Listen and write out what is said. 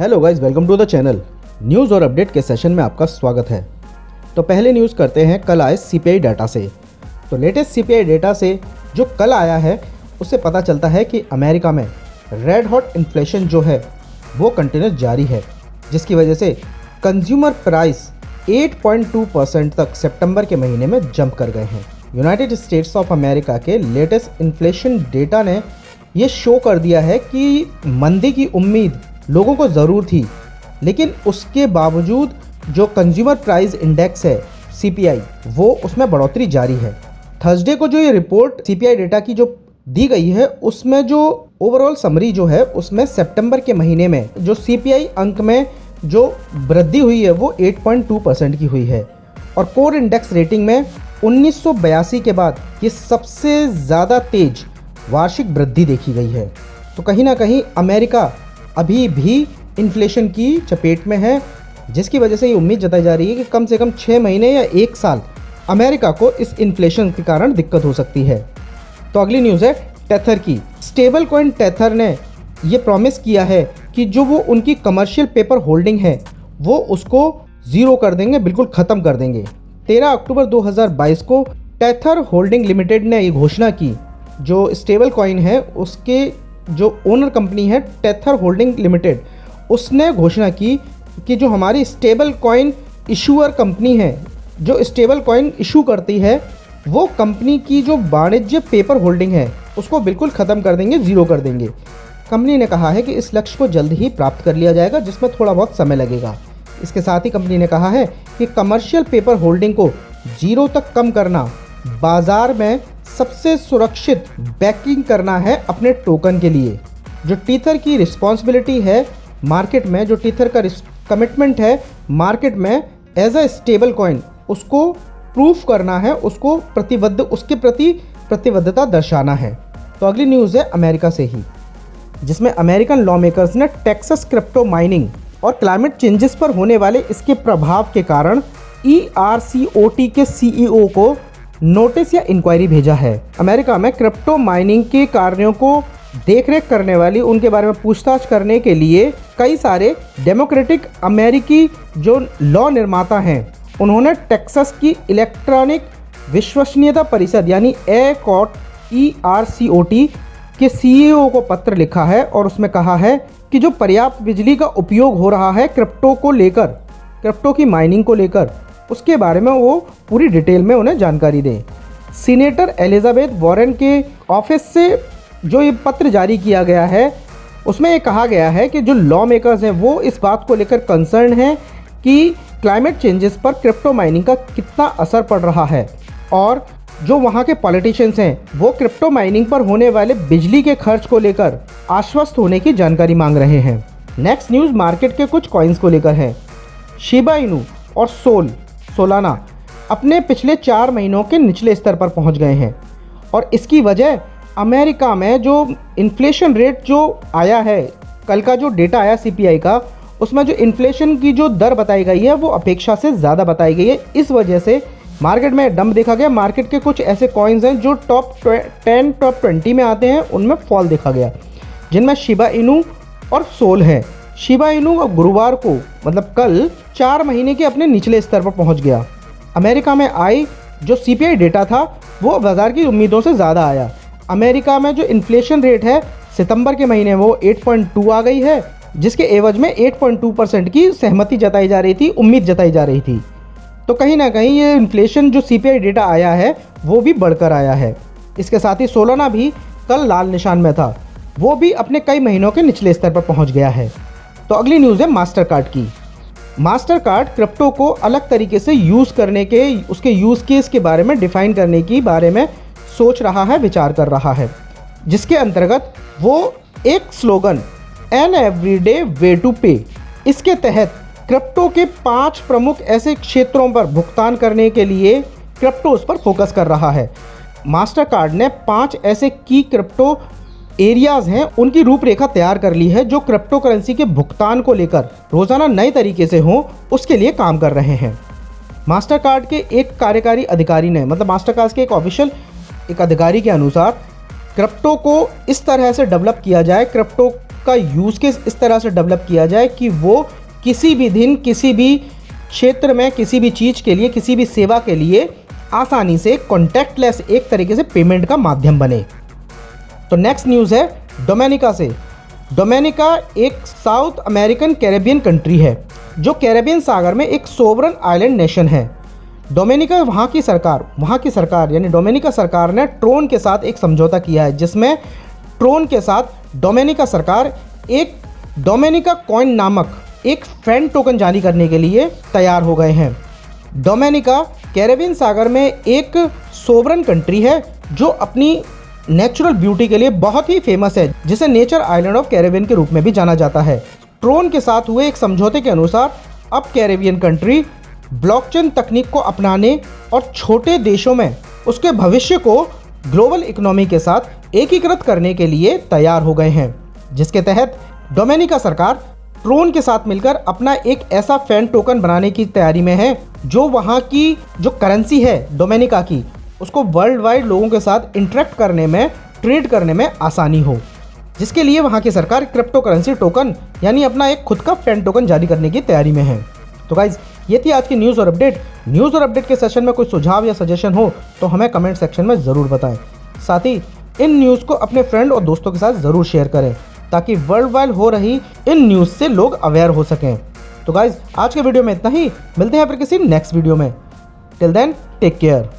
Hello guys, welcome to the channel. News और update के session में आपका स्वागत है। तो पहले न्यूज़ करते हैं कल आए सीपीआई डाटा से। तो लेटेस्ट सीपीआई डाटा से जो कल आया है उससे पता चलता है कि अमेरिका में रेड हॉट इन्फ्लेशन जो है वो कंटिन्यूस जारी है, जिसकी वजह से कंज्यूमर प्राइस 8.2% तक सितंबर के महीने में जंप कर गए हैं। यूनाइटेड स्टेट्स ऑफ अमेरिका के लेटेस्ट इन्फ्लेशन डेटा ने ये शो कर दिया है कि मंदी की उम्मीद लोगों को ज़रूर थी, लेकिन उसके बावजूद जो कंज्यूमर प्राइस इंडेक्स है सीपीआई, वो उसमें बढ़ोतरी जारी है। थर्सडे को जो ये रिपोर्ट सीपीआई डेटा की जो दी गई है उसमें जो ओवरऑल समरी जो है उसमें सितंबर के महीने में जो सीपीआई अंक में जो वृद्धि हुई है वो 8.2% की हुई है और कोर इंडेक्स रेटिंग में 1982 के बाद ये सबसे ज़्यादा तेज वार्षिक वृद्धि देखी गई है। तो कहीं ना कहीं अमेरिका अभी भी इन्फ्लेशन की चपेट में है, जिसकी वजह से ये उम्मीद जताई जा रही है कि कम से कम 6 महीने या 1 साल अमेरिका को इस इन्फ्लेशन के कारण दिक्कत हो सकती है। तो अगली न्यूज़ है टेथर की। स्टेबल कॉइन टेथर ने ये प्रॉमिस किया है कि जो वो उनकी कमर्शियल पेपर होल्डिंग है वो उसको ज़ीरो कर देंगे, बिल्कुल ख़त्म कर देंगे। 13 अक्टूबर 2022 को टेथर होल्डिंग लिमिटेड ने ये घोषणा की। जो स्टेबल कॉइन है उसके जो ओनर कंपनी है टेथर होल्डिंग लिमिटेड, उसने घोषणा की कि जो हमारी स्टेबल कॉइन इशूअर कंपनी है, जो स्टेबल कॉइन इशू करती है, वो कंपनी की जो वाणिज्य पेपर होल्डिंग है उसको बिल्कुल ख़त्म कर देंगे, ज़ीरो कर देंगे। कंपनी ने कहा है कि इस लक्ष्य को जल्द ही प्राप्त कर लिया जाएगा, जिसमें थोड़ा बहुत समय लगेगा। इसके साथ ही कंपनी ने कहा है कि कमर्शियल पेपर होल्डिंग को ज़ीरो तक कम करना, बाज़ार में सबसे सुरक्षित बैकिंग करना है अपने टोकन के लिए। जो टीथर की रिस्पॉन्सिबिलिटी है मार्केट में, जो टीथर का कमिटमेंट है मार्केट में एज अ स्टेबल कॉइन, उसको प्रूफ करना है, उसको उसके प्रति प्रतिबद्धता दर्शाना है। तो अगली न्यूज़ है अमेरिका से ही, जिसमें अमेरिकन लॉ मेकर्स ने टेक्सास क्रिप्टो माइनिंग और क्लाइमेट चेंजेस पर होने वाले इसके प्रभाव के कारण ERCOT के CEO को नोटिस या इंक्वायरी भेजा है। अमेरिका में क्रिप्टो माइनिंग के कार्यों को देखरेख करने वाली, उनके बारे में पूछताछ करने के लिए कई सारे डेमोक्रेटिक अमेरिकी जो लॉ निर्माता हैं, उन्होंने टेक्सास की इलेक्ट्रॉनिक विश्वसनीयता परिषद यानी ERCOT के CEO को पत्र लिखा है और उसमें कहा है कि जो पर्याप्त बिजली का उपयोग हो रहा है क्रिप्टो को लेकर, क्रिप्टो की माइनिंग को लेकर, उसके बारे में वो पूरी डिटेल में उन्हें जानकारी दें। सीनेटर एलिजाबेथ वॉरेन के ऑफिस से जो ये पत्र जारी किया गया है उसमें ये कहा गया है कि जो लॉ मेकर्स हैं वो इस बात को लेकर कंसर्न हैं कि क्लाइमेट चेंजेस पर क्रिप्टो माइनिंग का कितना असर पड़ रहा है, और जो वहाँ के पॉलिटिशियंस हैं वो क्रिप्टो माइनिंग पर होने वाले बिजली के खर्च को लेकर आश्वस्त होने की जानकारी मांग रहे हैं। नेक्स्ट न्यूज़ मार्केट के कुछ कॉइन्स को लेकर है। शिबा इनू और सोलाना अपने पिछले 4 महीनों के निचले स्तर पर पहुंच गए हैं और इसकी वजह अमेरिका में जो इन्फ्लेशन रेट जो आया है, कल का जो डेटा आया सीपीआई का, उसमें जो इन्फ्लेशन की जो दर बताई गई है वो अपेक्षा से ज़्यादा बताई गई है। इस वजह से मार्केट में डंप देखा गया। मार्केट के कुछ ऐसे कॉइन्स हैं जो टॉप 10 टॉप 20 में आते हैं, उनमें फॉल देखा गया, जिनमें शिबा इनू और सोल है। शिबा इनू गुरुवार को मतलब कल 4 महीने के अपने निचले स्तर पर पहुंच गया। अमेरिका में आई जो सीपीआई डेटा था वो बाज़ार की उम्मीदों से ज़्यादा आया। अमेरिका में जो इन्फ्लेशन रेट है सितंबर के महीने वो 8.2 आ गई है, जिसके एवज में 8.2% की सहमति जताई जा रही थी, उम्मीद जताई जा रही थी। तो कहीं ना कहीं ये इन्फ्लेशन जो सीपीआई डेटा आया है वो भी बढ़कर आया है। इसके साथ ही सोलाना भी कल लाल निशान में था, वो भी अपने कई महीनों के निचले स्तर पर पहुंच गया है। तो अगली न्यूज़ है मास्टर कार्ड की। मास्टर कार्ड क्रिप्टो को अलग तरीके से यूज़ करने के, उसके यूज़ केस के बारे में डिफ़ाइन करने की बारे में सोच रहा है, विचार कर रहा है, जिसके अंतर्गत वो एक slogan an everyday way to pay, इसके तहत क्रिप्टो के 5 प्रमुख ऐसे क्षेत्रों पर भुगतान करने के लिए क्रिप्टोस पर फोकस कर रहा है। मास्टर कार्ड ने 5 ऐसे की क्रिप्टो एरियाज़ हैं, उनकी रूपरेखा तैयार कर ली है जो क्रिप्टो करेंसी के भुगतान को लेकर रोज़ाना नए तरीके से हो, उसके लिए काम कर रहे हैं। मास्टर कार्ड के एक कार्यकारी अधिकारी ने, मतलब मास्टर कार्ड के एक ऑफिशियल एक अधिकारी के अनुसार क्रिप्टो को इस तरह से डेवलप किया जाए, क्रिप्टो का यूज़ केस इस तरह से डेवलप किया जाए कि वो किसी भी दिन किसी भी क्षेत्र में किसी भी चीज़ के लिए किसी भी सेवा के लिए आसानी से कॉन्टैक्टलेस एक तरीके से पेमेंट का माध्यम बने। तो नेक्स्ट न्यूज़ है डोमिनिका से। डोमिनिका एक साउथ अमेरिकन कैरेबियन कंट्री है जो कैरेबियन सागर में एक सोवरन आइलैंड नेशन है। डोमिनिका वहाँ की सरकार यानी डोमिनिका सरकार ने ट्रोन के साथ एक समझौता किया है, जिसमें ट्रोन के साथ डोमिनिका सरकार एक डोमिनिका कॉइन नामक एक फैन टोकन जारी करने के लिए तैयार हो गए हैं। डोमिनिका कैरेबियन सागर में एक सोवरन कंट्री है जो अपनी नेचुरल ब्यूटी के लिए बहुत ही फेमस है, जिसे नेचर आइलैंड ऑफ कैरेबियन के रूप में भी जाना जाता है। ट्रोन के साथ हुए एक समझौते के अनुसार अब कैरेबियन कंट्री ब्लॉकचेन तकनीक को अपनाने और छोटे देशों में उसके भविष्य को ग्लोबल इकोनॉमी के साथ एकीकृत करने के लिए तैयार हो गए हैं, जिसके तहत डोमिनिका सरकार ट्रोन के साथ मिलकर अपना एक ऐसा फैन टोकन बनाने की तैयारी में है जो वहाँ की जो करेंसी है डोमिनिका की, उसको वर्ल्ड वाइड लोगों के साथ इंटरेक्ट करने में, ट्रेड करने में आसानी हो, जिसके लिए वहाँ की सरकार क्रिप्टो करेंसी टोकन यानी अपना एक खुद का फैन टोकन जारी करने की तैयारी में है। तो गाइज, ये थी आज की न्यूज़ और अपडेट के सेशन में कोई सुझाव या सजेशन हो तो हमें कमेंट सेक्शन में ज़रूर बताएं। साथ ही इन न्यूज़ को अपने फ्रेंड और दोस्तों के साथ ज़रूर शेयर करें ताकि वर्ल्ड वाइड हो रही इन न्यूज़ से लोग अवेयर हो सकें। तो गाइज, आज के वीडियो में इतना ही, मिलते हैं फिर किसी नेक्स्ट वीडियो में। Till then take care.